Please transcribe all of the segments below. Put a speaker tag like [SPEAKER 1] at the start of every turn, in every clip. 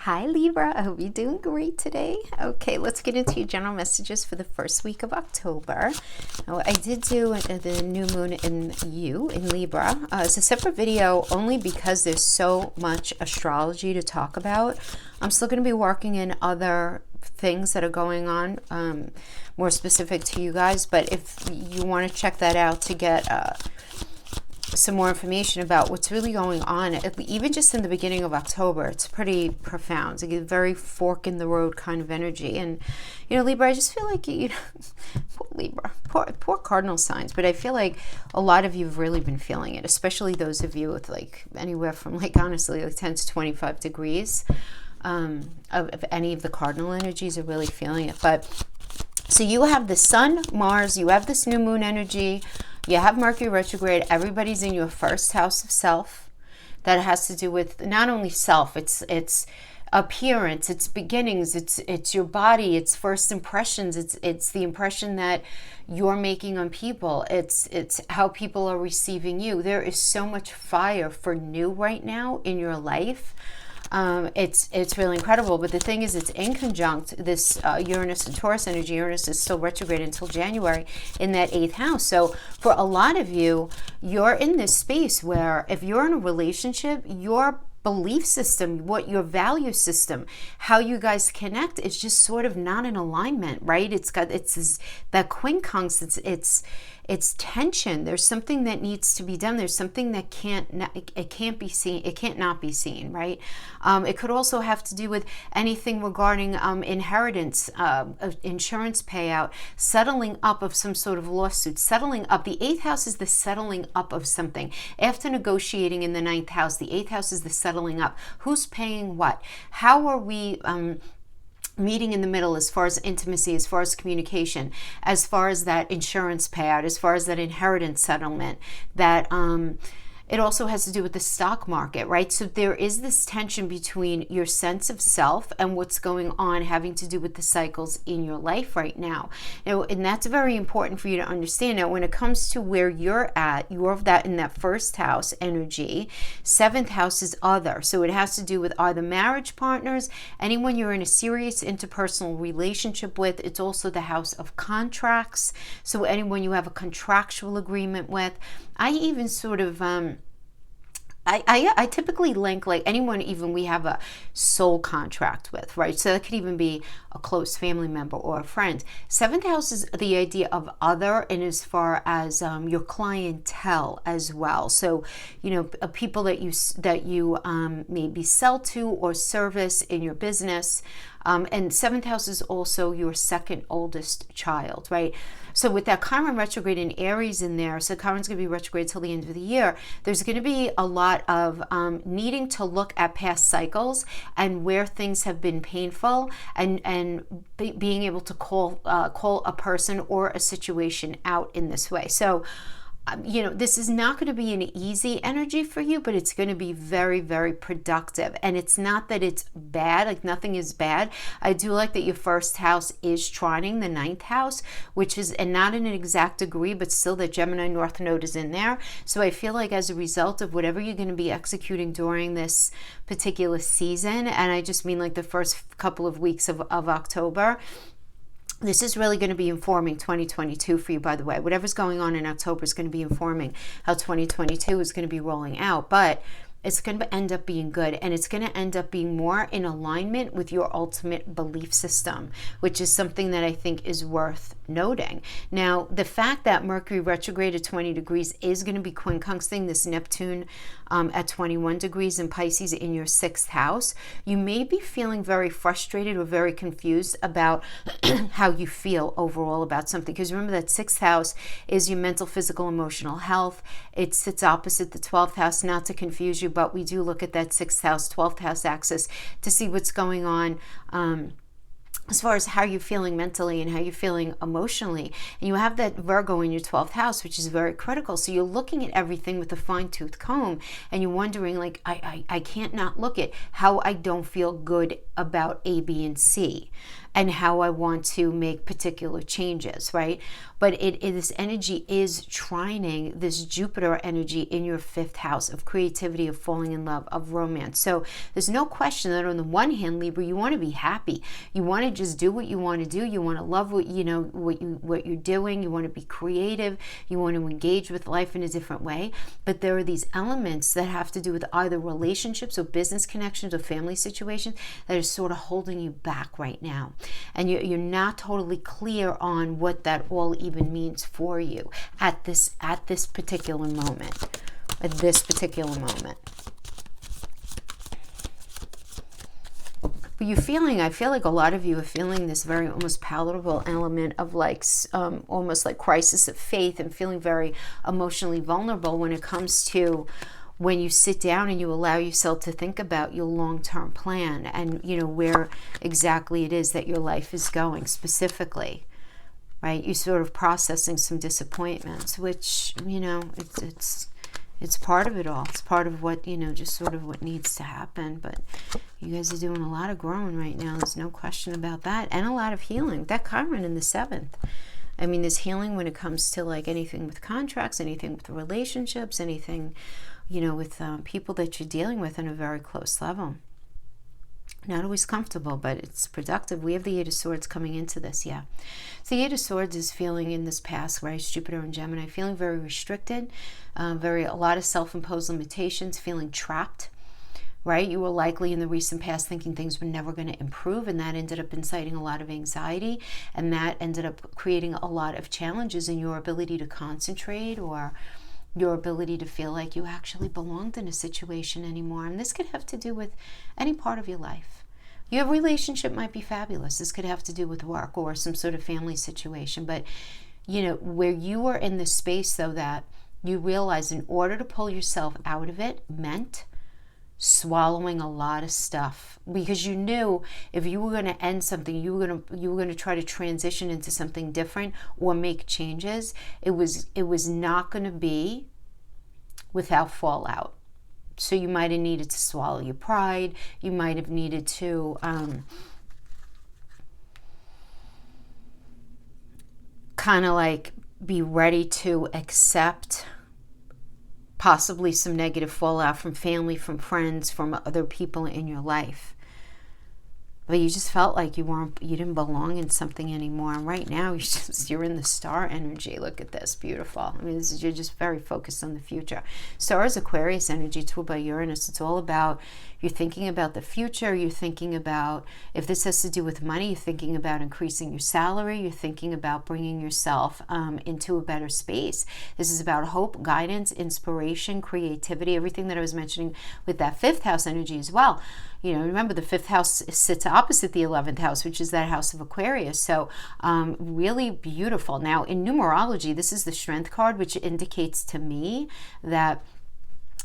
[SPEAKER 1] Hi Libra, I hope you're doing great today. Okay, let's get into your general messages for the first week of October. Now, I did do the new moon in Libra. It's a separate video only because there's so much astrology to talk about. I'm still going to be working in other things that are going on, more specific to you guys, but if you want to check that out to get some more information about what's really going on, even just in the beginning of October, it's pretty profound. It's like a very fork in the road kind of energy. And you know, Libra, I just feel like poor Libra, poor cardinal signs, but I feel like a lot of you have really been feeling it, especially those of you with like anywhere from like honestly like 10 to 25 degrees of any of the cardinal energies are really feeling it. But so you have the Sun, Mars, you have this new moon energy, you have Mercury retrograde, everybody's in your first house of self. That has to do with not only self, it's appearance, it's beginnings, it's your body, it's first impressions, it's the impression that you're making on people, it's how people are receiving you. There is so much fire for new right now in your life. It's really incredible, but the thing is, it's in conjunct this Uranus and Taurus energy. Uranus is still retrograde until January in that 8th house. So for a lot of you, you're in this space where if you're in a relationship, your belief system, what your value system, how you guys connect, is just sort of not in alignment, right? It's that quincunx, it's tension. There's something that needs to be done. There's something that can't be seen. It can't not be seen, right? It could also have to do with anything regarding inheritance, insurance payout, settling up of some sort of lawsuit, settling up. The 8th house is the settling up of something. After negotiating in the 9th house, the 8th house is the settling up. Who's paying what? How are we meeting in the middle as far as intimacy, as far as communication, as far as that insurance payout, as far as that inheritance settlement, that it also has to do with the stock market, right? So there is this tension between your sense of self and what's going on having to do with the cycles in your life right now. And that's very important for you to understand. Now, when it comes to where you're at, you're in that first house energy. 7th house is other. So it has to do with either marriage partners, anyone you're in a serious interpersonal relationship with. It's also the house of contracts. So anyone you have a contractual agreement with. I even sort of I typically link like anyone even we have a soul contract with, right? So that could even be a close family member or a friend. 7th house is the idea of other, and as far as your clientele as well. So you know, people that you maybe sell to or service in your business. And 7th house is also your second oldest child, right? So with that Chiron retrograde in Aries in there, so Chiron's going to be retrograde till the end of the year, there's going to be a lot of needing to look at past cycles and where things have been painful, and being able to call a person or a situation out in this way. So you know, this is not going to be an easy energy for you, but it's going to be very, very productive. And it's not that it's bad, like nothing is bad. I do like that your first house is trining the 9th house, which is, and not in an exact degree, but still the Gemini North Node is in there. So I feel like as a result of whatever you're going to be executing during this particular season, and I just mean like the first couple of weeks of October, this is really going to be informing 2022 for you, by the way. Whatever's going on in October is going to be informing how 2022 is going to be rolling out. But it's going to end up being good, and it's going to end up being more in alignment with your ultimate belief system, which is something that I think is worth noting. Now, the fact that Mercury retrograde at 20 degrees is going to be quincunxing this Neptune at 21 degrees in Pisces in your 6th house, you may be feeling very frustrated or very confused about how you feel overall about something. Because remember that 6th house is your mental, physical, emotional health. It sits opposite the 12th house, not to confuse you, but we do look at that 6th house, 12th house axis to see what's going on as far as how you're feeling mentally and how you're feeling emotionally. And you have that Virgo in your 12th house, which is very critical. So you're looking at everything with a fine-tooth comb, and you're wondering, like, I can't not look at how I don't feel good about A, B, and C. and how I want to make particular changes, right? But this energy is trining this Jupiter energy in your 5th house of creativity, of falling in love, of romance. So there's no question that on the one hand, Libra, you want to be happy. You want to just do what you want to do. You want to love what you're doing. You want to be creative. You want to engage with life in a different way. But there are these elements that have to do with either relationships or business connections or family situations that are sort of holding you back right now. And you're not totally clear on what that all even means for you at this particular moment. At this particular moment. But I feel like a lot of you are feeling this very almost palatable element of like almost like crisis of faith, and feeling very emotionally vulnerable when it comes to when you sit down and you allow yourself to think about your long-term plan and, where exactly it is that your life is going specifically, right? You're sort of processing some disappointments, which, it's part of it all. It's part of what, just sort of what needs to happen. But you guys are doing a lot of growing right now. There's no question about that. And a lot of healing. That Chiron in the 7th. I mean, there's healing when it comes to like anything with contracts, anything with relationships, anything, with people that you're dealing with on a very close level. Not always comfortable, but it's productive. We have the 8 of Swords coming into this, yeah. So the 8 of Swords is feeling in this past, right, Jupiter and Gemini, feeling very restricted, a lot of self-imposed limitations, feeling trapped, right? You were likely in the recent past thinking things were never going to improve, and that ended up inciting a lot of anxiety, and that ended up creating a lot of challenges in your ability to concentrate or your ability to feel like you actually belonged in a situation anymore. And this could have to do with any part of your life. Your relationship might be fabulous. This could have to do with work or some sort of family situation. But, where you are in this space, though, that you realize in order to pull yourself out of it meant swallowing a lot of stuff, because you knew if you were going to end something, you were going to try to transition into something different or make changes. It was not going to be without fallout. So you might have needed to swallow your pride. You might have needed to kind of like be ready to accept possibly some negative fallout from family, from friends, from other people in your life. But you just felt like you didn't belong in something anymore. And right now, you're in the star energy. Look at this, beautiful. I mean, you're just very focused on the future. Star is Aquarius energy, too, by Uranus. It's all about, you're thinking about the future. You're thinking about, if this has to do with money, you're thinking about increasing your salary. You're thinking about bringing yourself into a better space. This is about hope, guidance, inspiration, creativity, everything that I was mentioning with that 5th house energy as well. Remember the 5th house sits opposite the 11th house, which is that house of Aquarius. So really beautiful. Now, in numerology, this is the Strength card, which indicates to me that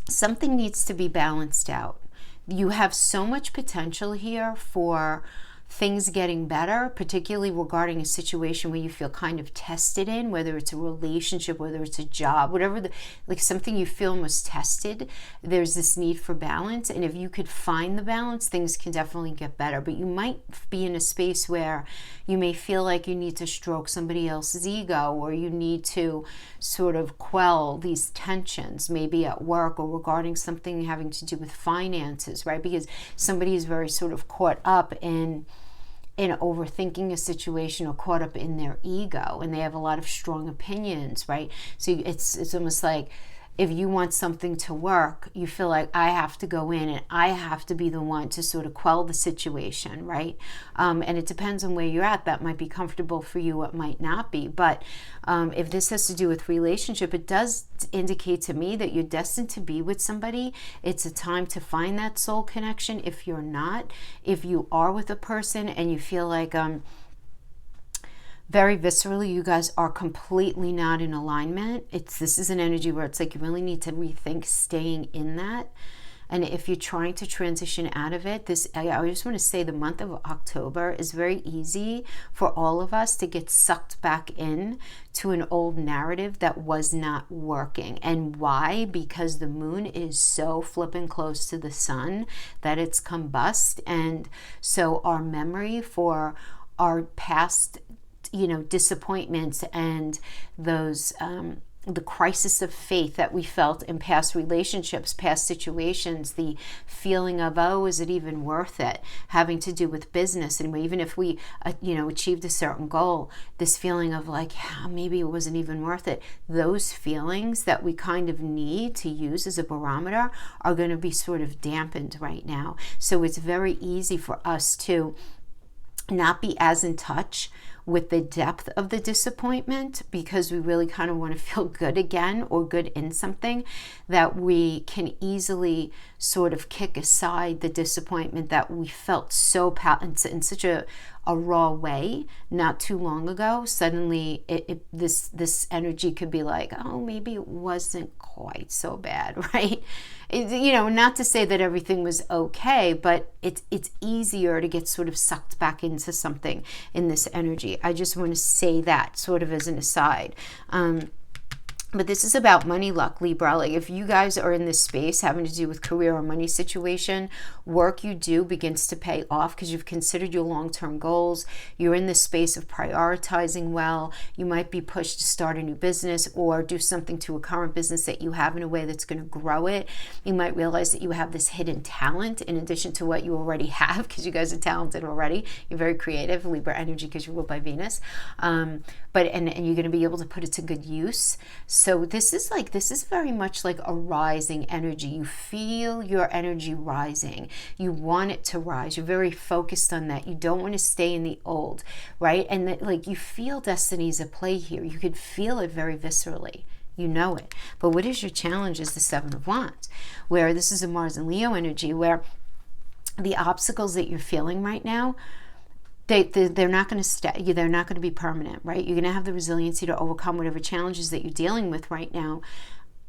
[SPEAKER 1] something needs to be balanced out. You have so much potential here for things getting better, particularly regarding a situation where you feel kind of tested in, whether it's a relationship, whether it's a job, whatever, like something you feel was tested. There's this need for balance, and if you could find the balance, things can definitely get better. But you might be in a space where you may feel like you need to stroke somebody else's ego, or you need to sort of quell these tensions, maybe at work or regarding something having to do with finances, right? Because somebody is very sort of caught up in overthinking a situation, or caught up in their ego, and they have a lot of strong opinions, right? So it's almost like if you want something to work, you feel like I have to go in and I have to be the one to sort of quell the situation, right? And it depends on where you're at. That might be comfortable for you, it might not be. But if this has to do with relationship, it does indicate to me that you're destined to be with somebody. It's a time to find that soul connection. If you're not, if you are with a person and you feel like very viscerally, you guys are completely not in alignment. This is an energy where it's like you really need to rethink staying in that. And if you're trying to transition out of it, I just want to say the month of October is very easy for all of us to get sucked back in to an old narrative that was not working. And why? Because the moon is so flipping close to the sun that it's combust. And so our memory for our past, disappointments and those, the crisis of faith that we felt in past relationships, past situations, the feeling of, oh, is it even worth it? Having to do with business. And even if we, achieved a certain goal, this feeling of like, yeah, maybe it wasn't even worth it. Those feelings that we kind of need to use as a barometer are going to be sort of dampened right now. So it's very easy for us to not be as in touch with the depth of the disappointment, because we really kind of want to feel good again or good in something, that we can easily sort of kick aside the disappointment that we felt so in such a raw way not too long ago. Suddenly this energy could be like, oh, maybe it wasn't quite so bad, right? Not to say that everything was okay, but it's easier to get sort of sucked back into something in this energy. I just want to say that sort of as an aside. But this is about money luck, Libra. Like if you guys are in this space having to do with career or money situation, work you do begins to pay off because you've considered your long-term goals. You're in this space of prioritizing well. You might be pushed to start a new business or do something to a current business that you have in a way that's going to grow it. You might realize that you have this hidden talent in addition to what you already have, because you guys are talented already. You're very creative, Libra energy, because you're ruled by Venus. And you're going to be able to put it to good use. So this is very much like a rising energy. You feel your energy rising. You want it to rise. You're very focused on that. You don't want to stay in the old, right? And that, like, you feel destiny's at play here. You could feel it very viscerally. You know it. But what is your challenge is the Seven of Wands, where this is a Mars and Leo energy, where the obstacles that you're feeling right now, they're not going to stay. They're not going to be permanent, right? You're going to have the resiliency to overcome whatever challenges that you're dealing with right now.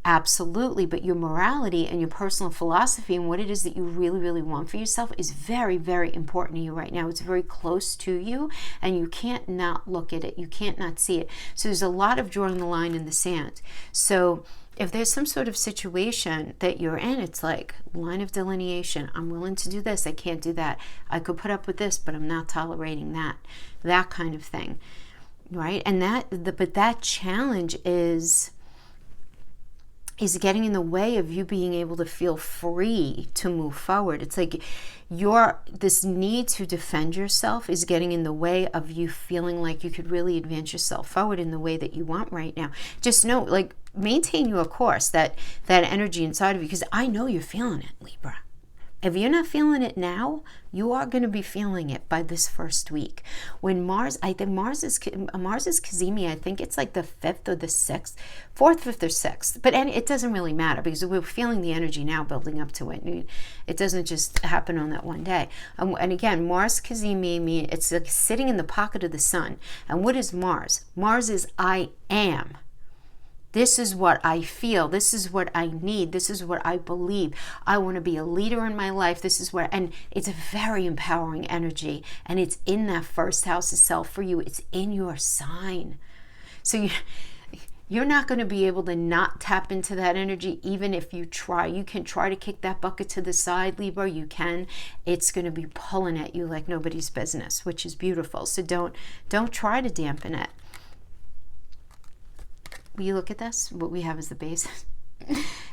[SPEAKER 1] Absolutely. But your morality and your personal philosophy and what it is that you really, really want for yourself is very, very important to you right now. It's very close to you and you can't not look at it. You can't not see it. So there's a lot of drawing the line in the sand. So if there's some sort of situation that you're in, it's like line of delineation. I'm willing to do this. I can't do that. I could put up with this, but I'm not tolerating that kind of thing, right? And but that challenge is getting in the way of you being able to feel free to move forward. It's like this need to defend yourself is getting in the way of you feeling like you could really advance yourself forward in the way that you want right now. Just know, like, maintain your course, that energy inside of you, because I know you're feeling it, Libra. If you're not feeling it now, you are going to be feeling it by this first week. When Mars is Kazemi, I think it's like the 5th or the 6th, 4th, 5th or 6th. But it doesn't really matter because we're feeling the energy now building up to it. It doesn't just happen on that one day. And again, Mars Kazemi, it's like sitting in the pocket of the sun. And what is Mars? Mars is I am. This is what I feel. This is what I need. This is what I believe. I want to be a leader in my life. And it's a very empowering energy. And it's in that first house itself for you. It's in your sign. So you're not going to be able to not tap into that energy, even if you try. You can try to kick that bucket to the side, Libra. You can. It's going to be pulling at you like nobody's business, which is beautiful. So don't try to dampen it. Will you look at this? What we have is the base.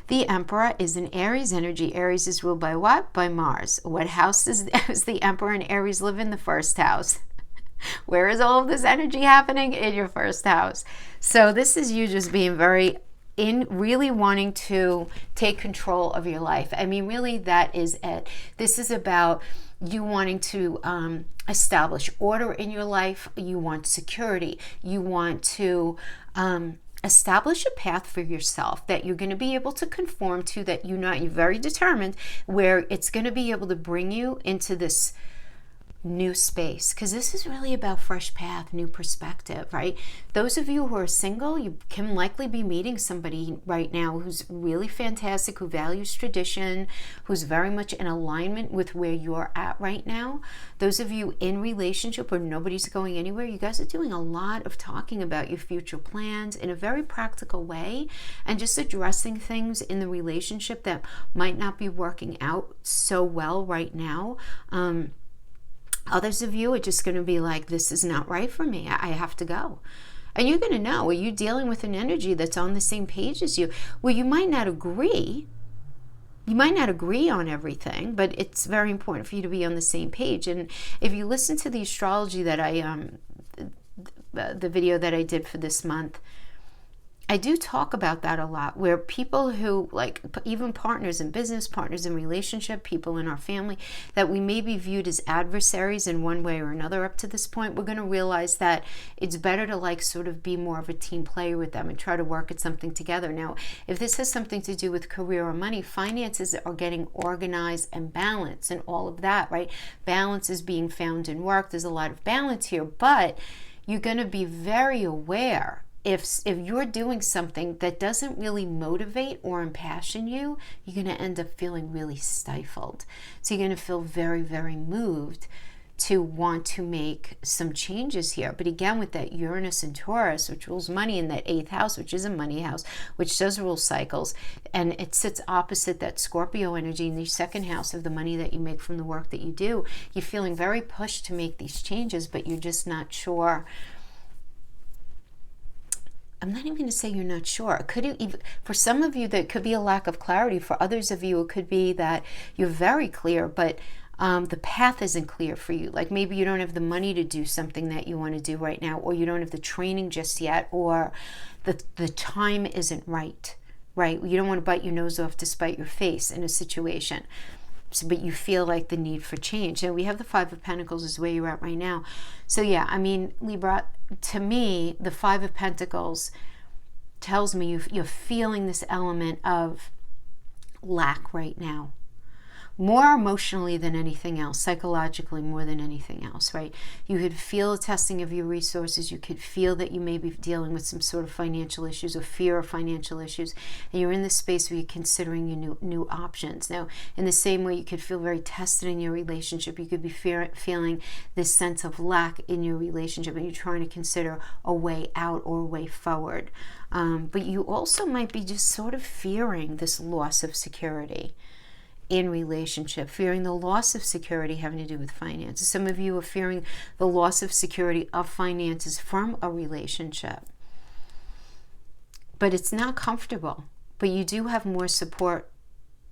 [SPEAKER 1] The Emperor is an Aries energy. Aries is ruled by what? By Mars. What house is the Emperor and Aries live in? The first house. Where is all of this energy happening? In your first house. So this is you just being really wanting to take control of your life. I mean, really, that is it. This is about you wanting to establish order in your life. You want security. You want to establish a path for yourself that you're going to be able to conform to, that you're very determined, where it's going to be able to bring you into this new space, because this is really about fresh path, new perspective, right? Those of you who are single, you can likely be meeting somebody right now who's really fantastic, who values tradition, who's very much in alignment with where you're at right now. Those of you in relationship where nobody's going anywhere, you guys are doing a lot of talking about your future plans in a very practical way, and just addressing things in the relationship that might not be working out so well right now. Others of you are just going to be like, this is not right for me. I have to go. And you're going to know, are you dealing with an energy that's on the same page as you? Well, you might not agree. You might not agree on everything, but it's very important for you to be on the same page. And if you listen to the astrology that the video that I did for this month, I do talk about that a lot, where people who, like, even partners in business, partners in relationship, people in our family, that we may be viewed as adversaries in one way or another up to this point, we're going to realize that it's better to, like, sort of be more of a team player with them and try to work at something together. Now, if this has something to do with career or money, finances are getting organized and balanced and all of that, right? Balance is being found in work. There's a lot of balance here, but you're going to be very aware. If you're doing something that doesn't really motivate or impassion you, you're going to end up feeling really stifled. So you're going to feel very, very moved to want to make some changes here. But again, with that Uranus and Taurus, which rules money, in that 8th house, which is a money house, which does rule cycles, and it sits opposite that Scorpio energy in the 2nd house of the money that you make from the work that you do, you're feeling very pushed to make these changes, but you're just not sure. I'm not even going to say you're not sure. It could even, for some of you, that could be a lack of clarity. For others of you, it could be that you're very clear, but the path isn't clear for you. Like maybe you don't have the money to do something that you want to do right now, or you don't have the training just yet, or the time isn't right, right? You don't want to bite your nose off to spite your face in a situation. So, but you feel like the need for change. And we have the 5 of Pentacles is where you're at right now. So yeah, I mean, Libra, to me, the 5 of Pentacles tells me you're feeling this element of lack right now. More emotionally than anything else, psychologically more than anything else, right? You could feel a testing of your resources. You could feel that you may be dealing with some sort of financial issues or fear of financial issues. And you're in this space where you're considering your new options. Now, in the same way you could feel very tested in your relationship, you could be feeling this sense of lack in your relationship, and you're trying to consider a way out or a way forward. But you also might be just sort of fearing this loss of security in relationship, fearing the loss of security having to do with finances. Some of you are fearing the loss of security of finances from a relationship. But it's not comfortable. But you do have more support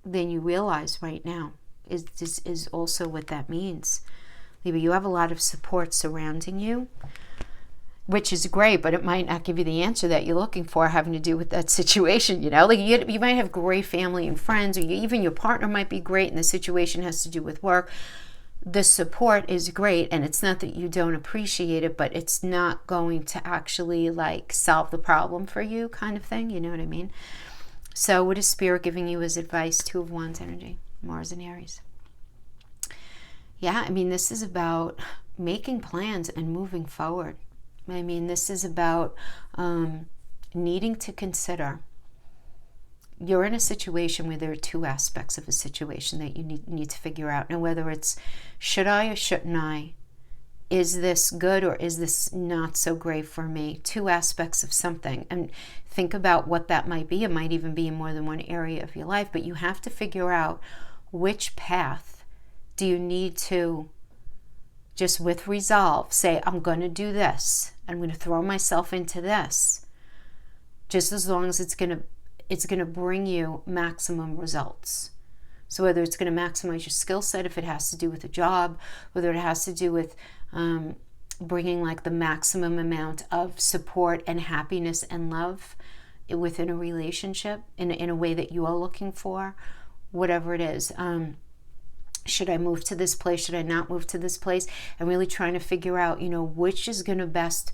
[SPEAKER 1] than you realize right now. This is also what that means. Maybe you have a lot of support surrounding you, which is great, but it might not give you the answer that you're looking for having to do with that situation, you know? Like you might have great family and friends, or even your partner might be great and the situation has to do with work. The support is great, and it's not that you don't appreciate it, but it's not going to actually like solve the problem for you, kind of thing, you know what I mean? So what is Spirit giving you as advice? 2 of Wands energy, Mars and Aries. Yeah, I mean, this is about making plans and moving forward. I mean, this is about needing to consider. You're in a situation where there are 2 aspects of a situation that you need to figure out. Now, whether it's should I or shouldn't I? Is this good or is this not so great for me? 2 aspects of something. And think about what that might be. It might even be in more than one area of your life. But you have to figure out which path do you need to just with resolve say, I'm going to do this. I'm going to throw myself into this. Just as long as it's going to bring you maximum results. So whether it's going to maximize your skill set, if it has to do with a job, whether it has to do with bringing like the maximum amount of support and happiness and love within a relationship in a way that you are looking for, whatever it is. Should I move to this place? Should I not move to this place? And really trying to figure out, you know, which is going to best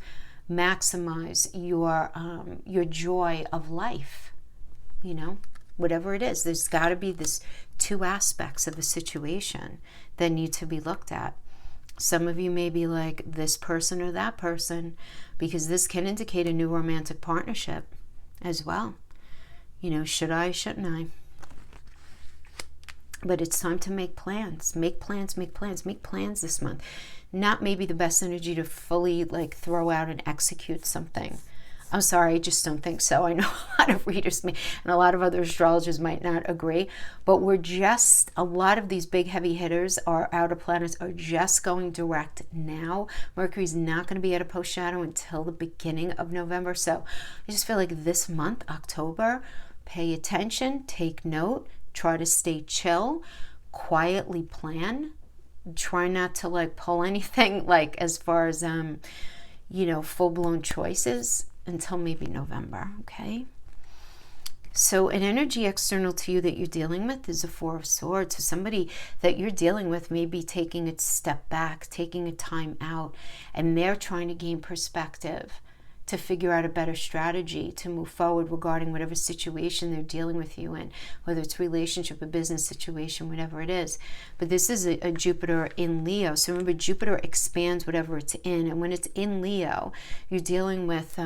[SPEAKER 1] maximize your joy of life. You know, whatever it is, there's got to be this 2 aspects of a situation that need to be looked at. Some of you may be like this person or that person, because this can indicate a new romantic partnership as well. You know, should I, shouldn't I? But it's time to make plans. Make plans, make plans, make plans this month. Not maybe the best energy to fully like throw out and execute something. I'm sorry, I just don't think so. I know a lot of readers and a lot of other astrologers might not agree, but a lot of these big heavy hitters, our outer planets, are just going direct now. Mercury's not going to be at a post shadow until the beginning of November. So I just feel like this month, October, pay attention, take note, try to stay chill, quietly plan. Try not to like pull anything like as far as, full-blown choices until maybe November, okay? So an energy external to you that you're dealing with is a Four of Swords. So somebody that you're dealing with may be taking a step back, taking a time out, and they're trying to gain perspective to figure out a better strategy to move forward regarding whatever situation they're dealing with you in, whether it's relationship, a business situation, whatever it is. But this is a Jupiter in Leo. So remember, Jupiter expands whatever it's in. And when it's in Leo, you're dealing with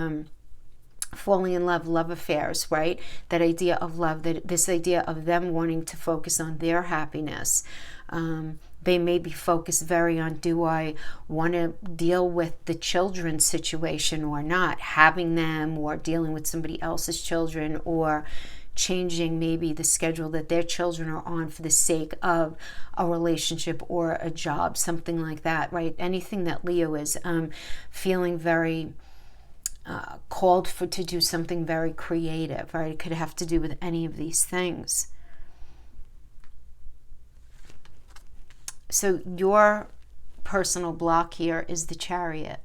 [SPEAKER 1] falling in love, love affairs, right? That idea of love, this idea of them wanting to focus on their happiness. They may be focused very on, do I want to deal with the children's situation or not, having them or dealing with somebody else's children, or changing maybe the schedule that their children are on for the sake of a relationship or a job, something like that, right? Anything that Leo is feeling very called for to do something very creative, right? It could have to do with any of these things. So your personal block here is the Chariot.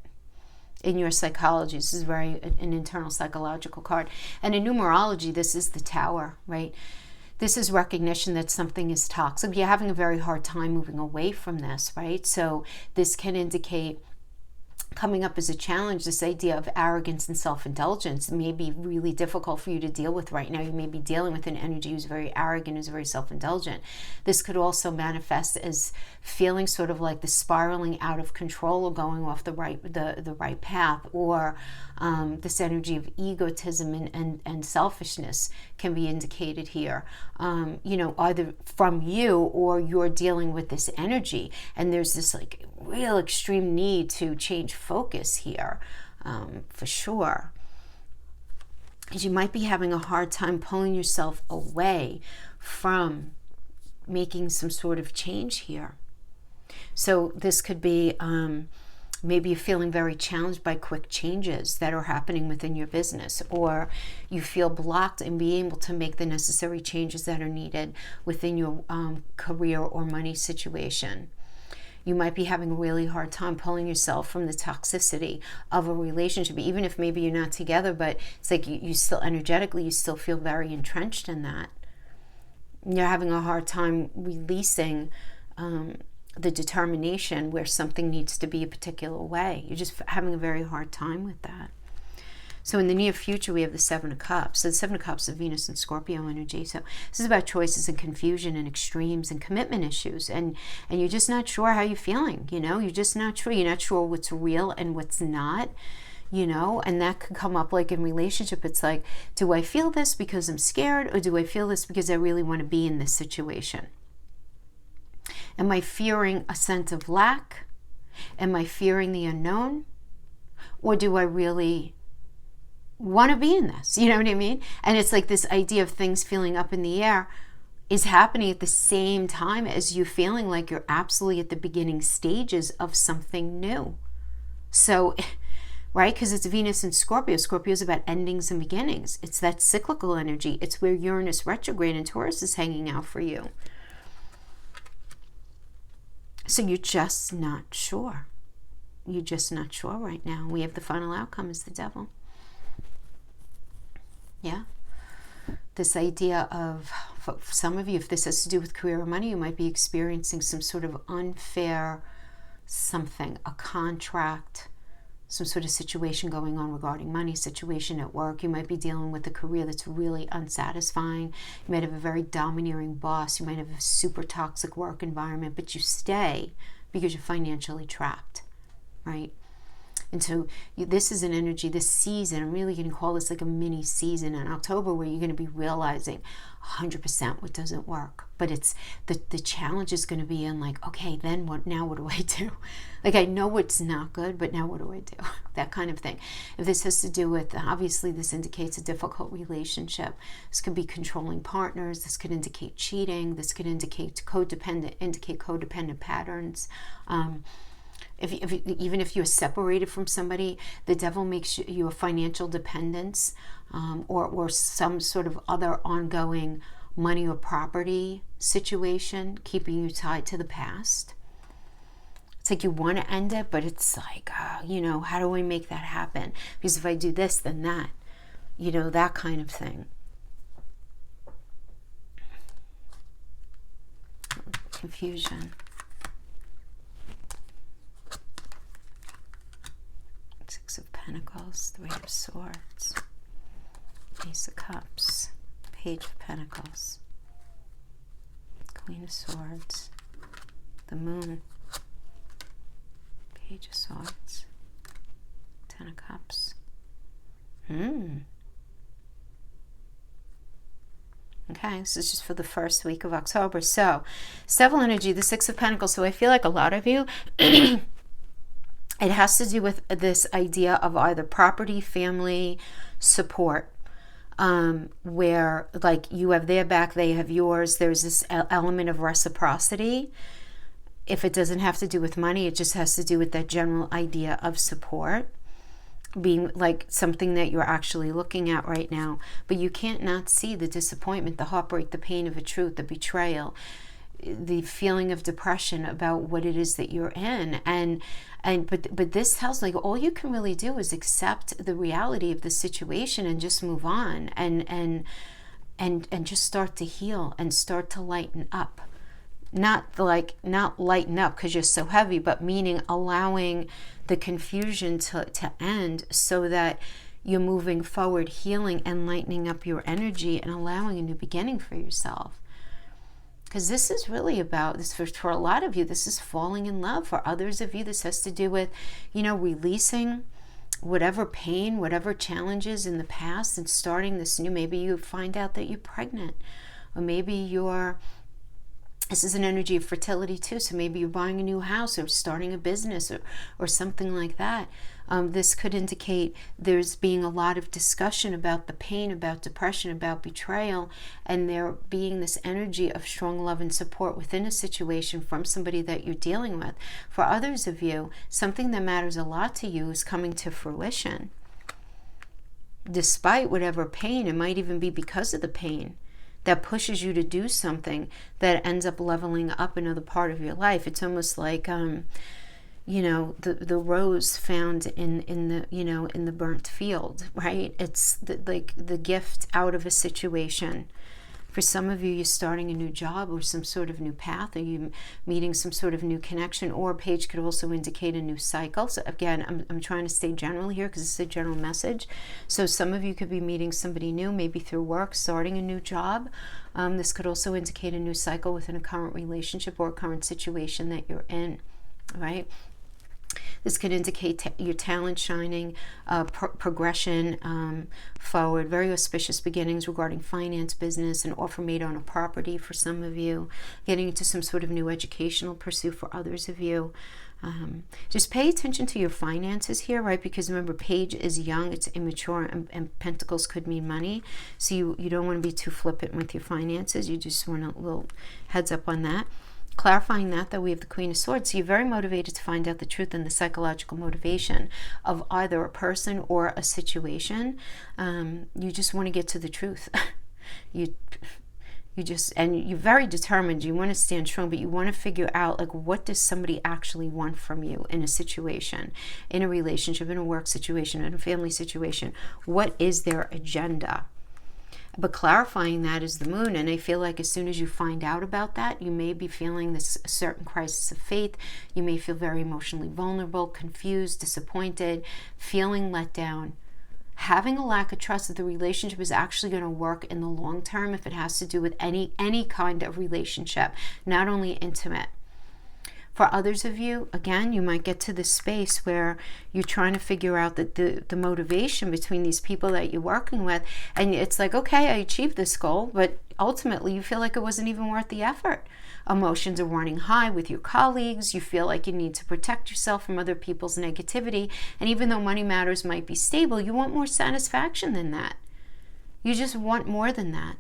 [SPEAKER 1] In your psychology, this is very an internal psychological card. And in numerology, this is the Tower, right? This is recognition that something is toxic. You're having a very hard time moving away from this, right? So this can indicate coming up as a challenge, this idea of arrogance and self-indulgence may be really difficult for you to deal with right now. You may be dealing with an energy who's very arrogant, who's very self-indulgent. This could also manifest as feeling sort of like the spiraling out of control or going off the right path, or this energy of egotism and selfishness can be indicated here, either from you or you're dealing with this energy, and there's this like real extreme need to change focus here, for sure. You might be having a hard time pulling yourself away from making some sort of change here. So this could be maybe you're feeling very challenged by quick changes that are happening within your business, or you feel blocked in being able to make the necessary changes that are needed within your career or money situation. You might be having a really hard time pulling yourself from the toxicity of a relationship, even if maybe you're not together, but it's like you still energetically, you still feel very entrenched in that. You're having a hard time releasing the determination where something needs to be a particular way. You're just having a very hard time with that. So in the near future, we have the Seven of Cups. So the Seven of Cups is Venus and Scorpio energy. So this is about choices and confusion and extremes and commitment issues. And you're just not sure how you're feeling, You're just not sure. You're not sure what's real and what's not, And that could come up like in relationship. It's like, do I feel this because I'm scared, or do I feel this because I really want to be in this situation? Am I fearing a sense of lack? Am I fearing the unknown? Or do I really want to be in this? You know what I mean? And it's like this idea of things feeling up in the air is happening at the same time as you feeling like you're absolutely at the beginning stages of something new. So, right? Because it's Venus and Scorpio. Scorpio is about endings and beginnings. It's that cyclical energy. It's where Uranus retrograde and Taurus is hanging out for you. So you're just not sure. You're just not sure right now. We have the final outcome is the Devil. Yeah. This idea of, for some of you, if this has to do with career or money, you might be experiencing some sort of unfair something, a contract, some sort of situation going on regarding money, situation at work. You might be dealing with a career that's really unsatisfying. You might have a very domineering boss. You might have a super toxic work environment, but you stay because you're financially trapped, right? And so this is an energy, this season, I'm really going to call this like a mini season in October, where you're going to be realizing 100% what doesn't work. But it's the challenge is going to be in like, okay, then what? Now what do I do? Like, I know what's not good, but now what do I do? That kind of thing. If this has to do with, obviously this indicates a difficult relationship. This could be controlling partners. This could indicate cheating. This could indicate codependent patterns. Even if you're separated from somebody, the devil makes you a financial dependence, or some sort of other ongoing money or property situation, keeping you tied to the past. It's like you want to end it, but it's like, you know, how do I make that happen? Because if I do this, then that, you know, that kind of thing. Confusion. Six of Pentacles, Three of Swords, Ace of Cups, Page of Pentacles, Queen of Swords, the Moon, Page of Swords, Ten of Cups. Okay, this is just for the first week of October. So, Devil energy, the Six of Pentacles. So I feel like a lot of you, it has to do with this idea of either property, family, support, where like you have their back, they have yours. There's this element of reciprocity. If it doesn't have to do with money, it just has to do with that general idea of support being like something that you're actually looking at right now. But you can't not see the disappointment, the heartbreak, the pain of a truth, the betrayal, the feeling of depression about what it is that you're in. But this tells, like, all you can really do is accept the reality of the situation and just move on and just start to heal and start to lighten up. Not lighten up because you're so heavy, but meaning allowing the confusion to end, so that you're moving forward, healing and lightening up your energy and allowing a new beginning for yourself. Because this is really about this, for a lot of you, this is falling in love. For others of you, this has to do with, releasing whatever pain, whatever challenges in the past and starting this new. Maybe you find out that you're pregnant, or maybe this is an energy of fertility too. So maybe you're buying a new house or starting a business or something like that. This could indicate there's being a lot of discussion about the pain, about depression, about betrayal, and there being this energy of strong love and support within a situation from somebody that you're dealing with. For others of you, something that matters a lot to you is coming to fruition. Despite whatever pain, it might even be because of the pain that pushes you to do something that ends up leveling up another part of your life. It's almost like, the rose found in the burnt field, right? It's the gift out of a situation. For some of you, you're starting a new job or some sort of new path, or you're meeting some sort of new connection, or a page could also indicate a new cycle. So again, I'm trying to stay general here because it's a general message. So some of you could be meeting somebody new, maybe through work, starting a new job. This could also indicate a new cycle within a current relationship or a current situation that you're in, right? This could indicate your talent shining, progression forward, very auspicious beginnings regarding finance, business, an offer made on a property for some of you, getting into some sort of new educational pursuit for others of you. Just pay attention to your finances here, right? Because remember, Page is young, it's immature, and Pentacles could mean money. So you don't want to be too flippant with your finances. You just want a little heads up on that. Clarifying that we have the Queen of Swords. So you're very motivated to find out the truth and the psychological motivation of either a person or a situation. You just want to get to the truth. And you're very determined. You want to stand strong, but you want to figure out, like, what does somebody actually want from you in a situation, in a relationship, in a work situation, in a family situation. What is their agenda? But clarifying that is the Moon, and I feel like as soon as you find out about that, you may be feeling this certain crisis of faith. You may feel very emotionally vulnerable, confused, disappointed, feeling let down, having a lack of trust that the relationship is actually going to work in the long term, if it has to do with any kind of relationship, not only intimate. For others of you, again, you might get to this space where you're trying to figure out the motivation between these people that you're working with. And it's like, okay, I achieved this goal, but ultimately you feel like it wasn't even worth the effort. Emotions are running high with your colleagues. You feel like you need to protect yourself from other people's negativity. And even though money matters might be stable, you want more satisfaction than that. You just want more than that.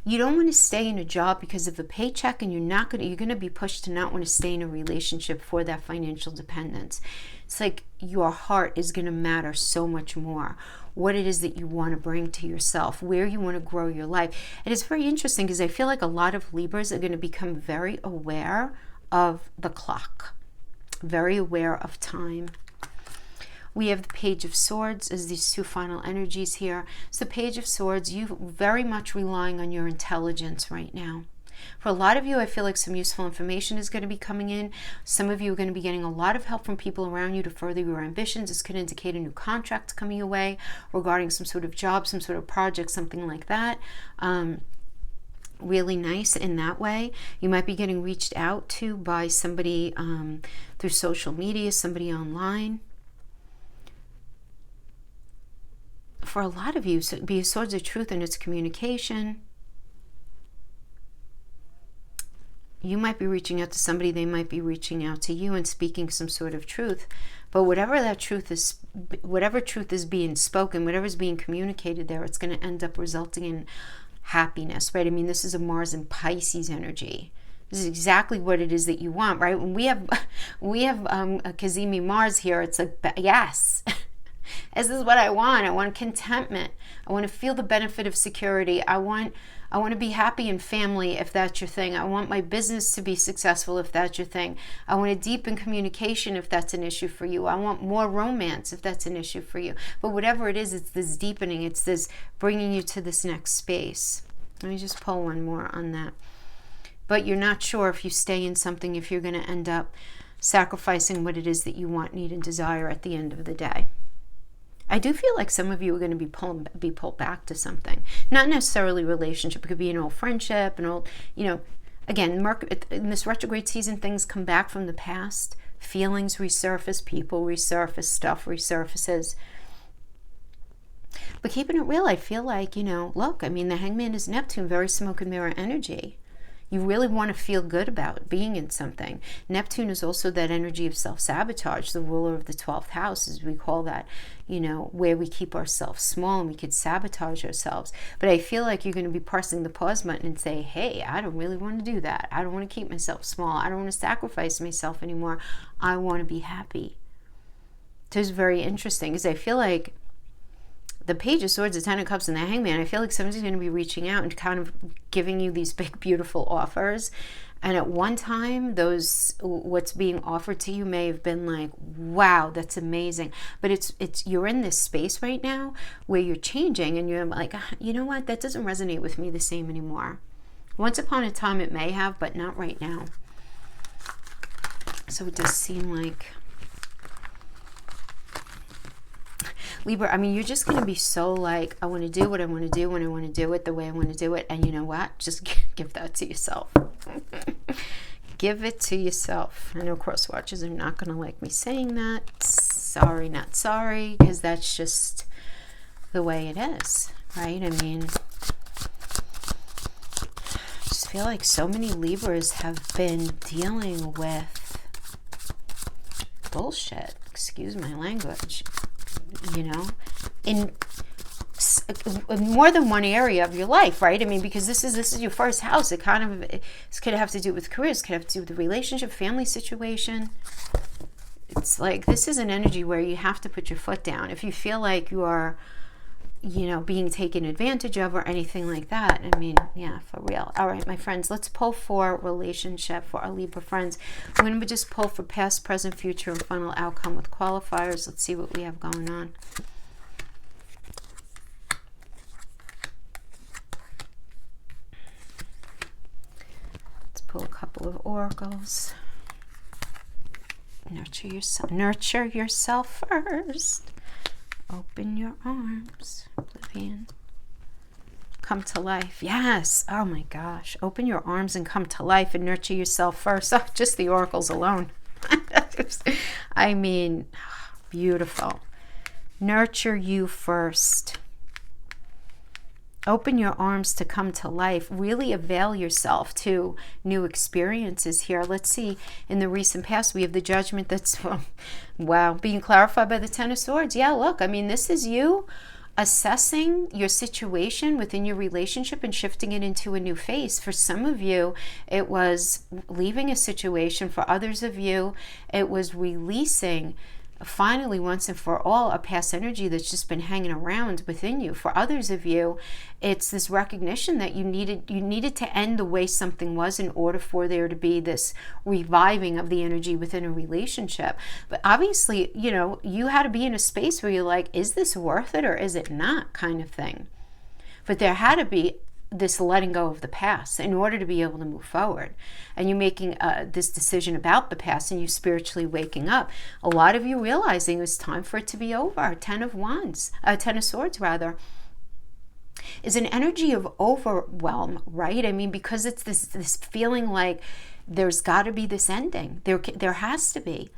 [SPEAKER 1] You don't want to stay in a job because of a paycheck, and you're going to be pushed to not want to stay in a relationship for that financial dependence. It's like your heart is going to matter so much more. What it is that you want to bring to yourself, where you want to grow your life. And it's very interesting because I feel like a lot of Libras are going to become very aware of the clock, very aware of time. We have the Page of Swords as these two final energies here. So the Page of Swords, you very much relying on your intelligence right now. For a lot of you, I feel like some useful information is going to be coming in. Some of you are going to be getting a lot of help from people around you to further your ambitions. This could indicate a new contract coming your way regarding some sort of job, some sort of project, something like that. Really nice in that way. You might be getting reached out to by somebody through social media, somebody online. For a lot of you, so be a Swords of Truth in its communication. You might be reaching out to somebody, they might be reaching out to you and speaking some sort of truth. But whatever that truth is, whatever truth is being spoken, whatever is being communicated there, it's going to end up resulting in happiness, right? I mean, this is a Mars and Pisces energy. This is exactly what it is that you want, right? When we have a Kazemi Mars here, it's like, yes. This is what I want. I want contentment. I want to feel the benefit of security. I want to be happy in family if that's your thing. I want my business to be successful if that's your thing. I want to deepen communication if that's an issue for you. I want more romance if that's an issue for you. But whatever it is, it's this deepening. It's this bringing you to this next space. Let me just pull one more on that. But you're not sure if you stay in something, if you're going to end up sacrificing what it is that you want, need, and desire at the end of the day. I do feel like some of you are going to be pulled back to something. Not necessarily relationship. It could be an old friendship, an old, again, in this retrograde season, things come back from the past. Feelings resurface, people resurface, stuff resurfaces. But keeping it real, I feel like, look, I mean, the Hangman is Neptune, very smoke and mirror energy. You really want to feel good about being in something. Neptune is also that energy of self-sabotage, the ruler of the 12th house, as we call that, where we keep ourselves small and we could sabotage ourselves. But I feel like you're going to be pressing the pause button and say, hey, I don't really want to do that. I don't want to keep myself small. I don't want to sacrifice myself anymore. I want to be happy. So it's very interesting because I feel like the Page of Swords, the Ten of Cups, and the Hangman, I feel like somebody's going to be reaching out and kind of giving you these big, beautiful offers. And at one time, what's being offered to you may have been like, wow, that's amazing. But you're in this space right now where you're changing and you're like, you know what, that doesn't resonate with me the same anymore. Once upon a time it may have, but not right now. So it does seem like Libra, I mean, you're just going to be so like, I want to do what I want to do when I want to do it, the way I want to do it. And you know what? Just give that to yourself. Give it to yourself. I know cross watchers are not going to like me saying that. Sorry, not sorry, because that's just the way it is, right? I mean, I just feel like so many Libras have been dealing with bullshit. Excuse my language. In more than one area of your life, right? I mean, because this is your first house. It could have to do with careers, could have to do with the relationship, family situation. It's like this is an energy where you have to put your foot down. If you feel like you are, being taken advantage of or anything like that, I mean, yeah, for real. All right, my friends, let's pull for relationship for our Libra friends. I'm going to just pull for past, present, future, and final outcome with qualifiers. Let's see what we have going on. Let's pull a couple of oracles. Nurture yourself. Nurture yourself first. Open your arms, Oblivion. come to life. Yes. Oh my gosh. Open your arms and come to life and nurture yourself first. Oh, just the oracles alone. I mean, beautiful. Nurture you first. Open your arms to come to life. Really avail yourself to new experiences here. Let's see. In the recent past, we have the Judgment that's, wow, being clarified by the Ten of Swords. Yeah, look, I mean, this is you assessing your situation within your relationship and shifting it into a new phase. For some of you, it was leaving a situation. For others of you, it was releasing finally once and for all a past energy that's just been hanging around within you. For others of you, it's this recognition that you needed to end the way something was in order for there to be this reviving of the energy within a relationship. But obviously, you know, you had to be in a space where you're like, is this worth it or is it not, kind of thing. But there had to be this letting go of the past in order to be able to move forward. And you making this decision about the past and you spiritually waking up. A lot of you realizing it's time for it to be over. Ten of Swords rather, is an energy of overwhelm, right? I mean, because it's this feeling like there's got to be this ending. There has to be,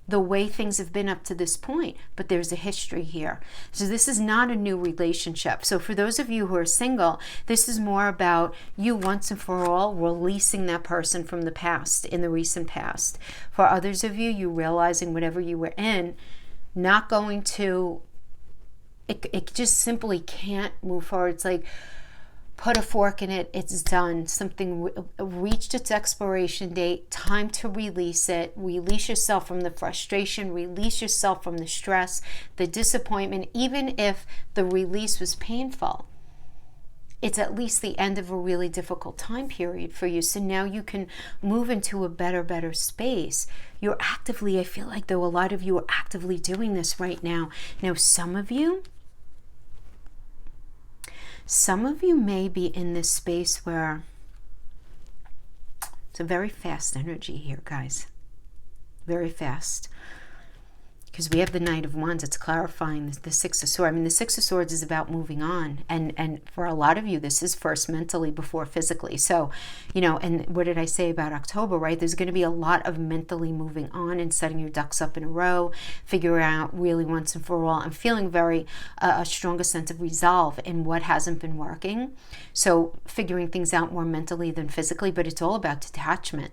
[SPEAKER 1] the way things have been up to this point, but there's a history here. So this is not a new relationship. So for those of you who are single, this is more about you once and for all releasing that person from the past, in the recent past. For others of you, you realizing whatever you were in, not going to, it just simply can't move forward. It's like, put a fork in it, it's done. Something reached its expiration date, time to release it. Release yourself from the frustration, release yourself from the stress, the disappointment, even if the release was painful. It's at least the end of a really difficult time period for you. So now you can move into a better space. You're actively, I feel like though a lot of you are actively doing this right now. Now some of you may be in this space where it's a very fast energy here, guys. Very fast. Because we have the Knight of Wands. It's clarifying the Six of Swords. I mean, the Six of Swords is about moving on. And for a lot of you, this is first mentally before physically. So, you know, and what did I say about October, right? There's going to be a lot of mentally moving on and setting your ducks up in a row, figuring out really once and for all. I'm feeling very a stronger sense of resolve in what hasn't been working. So figuring things out more mentally than physically, but it's all about detachment.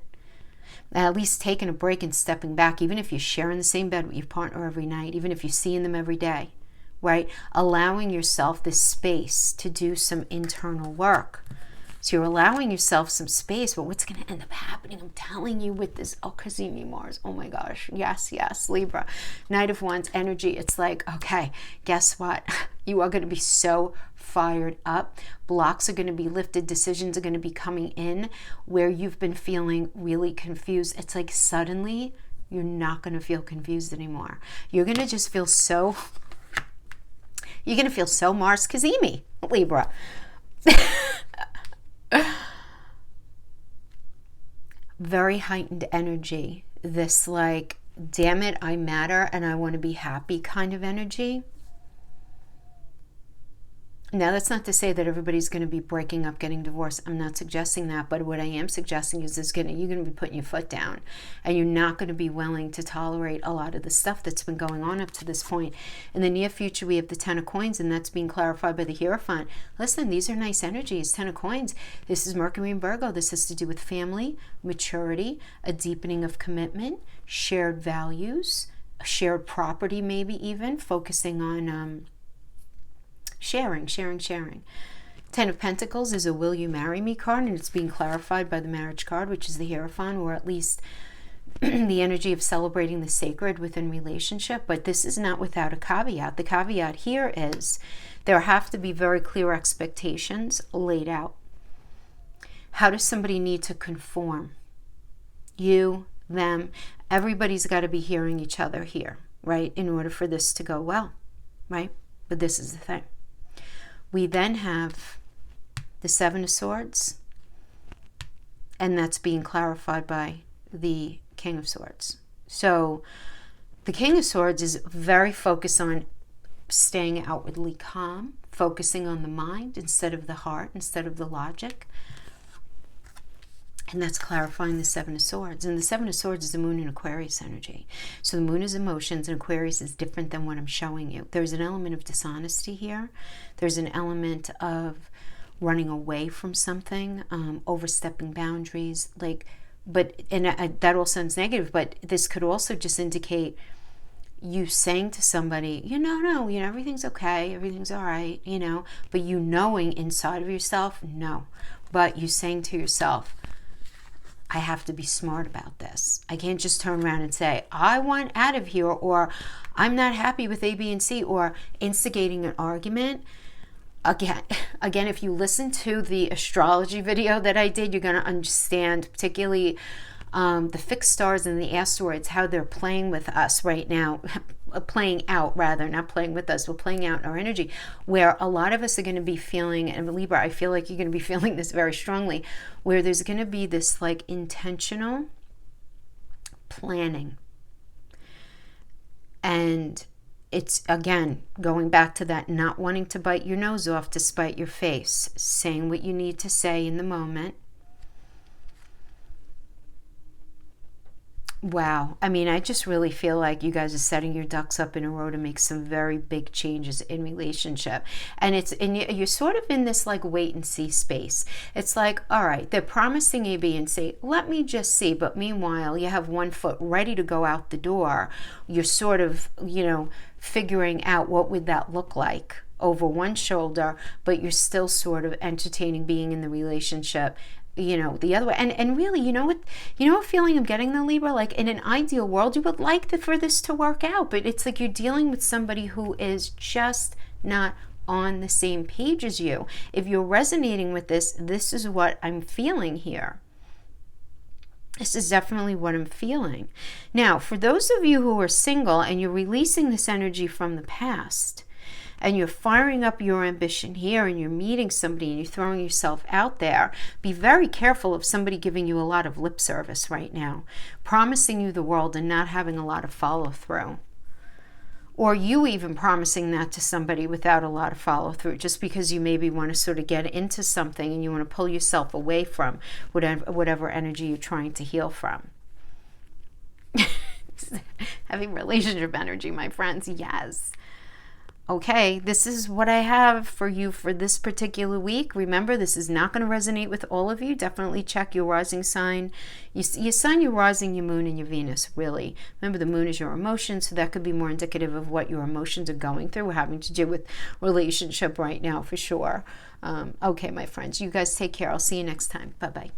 [SPEAKER 1] At least taking a break and stepping back, even if you're sharing the same bed with your partner every night, even if you're seeing them every day, right? Allowing yourself this space to do some internal work. So you're allowing yourself some space, but what's going to end up happening, I'm telling you, with this Kazimi Mars, oh my gosh, yes, Libra, Knight of Wands energy, it's like, okay, guess what? You are going to be so fired up. Blocks are going to be lifted. Decisions are going to be coming in where you've been feeling really confused. It's like suddenly you're not going to feel confused anymore. You're going to just feel so, you're going to feel so Mars Kazimi, Libra. Very heightened energy. This like, damn it, I matter and I want to be happy kind of energy. Now, that's not to say that everybody's going to be breaking up, getting divorced. I'm not suggesting that. But what I am suggesting is you're going to be putting your foot down. And you're not going to be willing to tolerate a lot of the stuff that's been going on up to this point. In the near future, we have the Ten of Coins, and that's being clarified by the Hierophant. Listen, these are nice energies. Ten of Coins. This is Mercury and Virgo. This has to do with family, maturity, a deepening of commitment, shared values, shared property maybe even, focusing on... sharing. Ten of Pentacles is a will you marry me card, and it's being clarified by the marriage card, which is the Hierophant, or at least the energy of celebrating the sacred within relationship. But this is not without a caveat. The caveat here is there have to be very clear expectations laid out. How does somebody need to conform? You, them, everybody's got to be hearing each other here, right, in order for this to go well, right? But this is the thing. We then have the Seven of Swords, and that's being clarified by the King of Swords. So the King of Swords is very focused on staying outwardly calm, focusing on the mind instead of the heart, instead of the logic. And that's clarifying the Seven of Swords. And the Seven of Swords is the moon in Aquarius energy. So the moon is emotions, and Aquarius is different than what I'm showing you. There's an element of dishonesty here. There's an element of running away from something, overstepping boundaries. That all sounds negative, but this could also just indicate you saying to somebody, no, everything's okay, everything's all right, but you knowing inside of yourself, no. But you saying to yourself, I have to be smart about this. I can't just turn around and say, I want out of here, or I'm not happy with A, B, and C, or instigating an argument. Again, if you listen to the astrology video that I did, you're going to understand, particularly the fixed stars and the asteroids, how they're playing with us right now. Playing out, rather, not playing with us, but playing out our energy, where a lot of us are going to be feeling, and Libra, I feel like you're going to be feeling this very strongly, where there's going to be this like intentional planning. And it's, again, going back to that not wanting to bite your nose off to spite your face, saying what you need to say in the moment. Wow. I mean, I just really feel like you guys are setting your ducks up in a row to make some very big changes in relationship. And you're sort of in this like wait and see space. It's like, all right, they're promising A, B, and C. Let me just see. But meanwhile, you have one foot ready to go out the door. You're sort of, figuring out what would that look like over one shoulder, but you're still sort of entertaining being in the relationship, the other way. And really, what feeling I'm getting though, Libra? Like in an ideal world, you would like for this to work out, but it's like you're dealing with somebody who is just not on the same page as you. If you're resonating with this is what I'm feeling here. This is definitely what I'm feeling. Now, for those of you who are single and you're releasing this energy from the past, and you're firing up your ambition here, and you're meeting somebody and you're throwing yourself out there, be very careful of somebody giving you a lot of lip service right now, promising you the world and not having a lot of follow through. Or you even promising that to somebody without a lot of follow through, just because you maybe want to sort of get into something and you want to pull yourself away from whatever energy you're trying to heal from. Having relationship energy, my friends, yes. Okay, this is what I have for you for this particular week. Remember, this is not going to resonate with all of you. Definitely check your rising sign, your sun, your rising, your moon, and your Venus, really. Remember, the moon is your emotions, so that could be more indicative of what your emotions are going through, having to do with relationship right now, for sure. Okay, my friends, you guys take care. I'll see you next time. Bye-bye.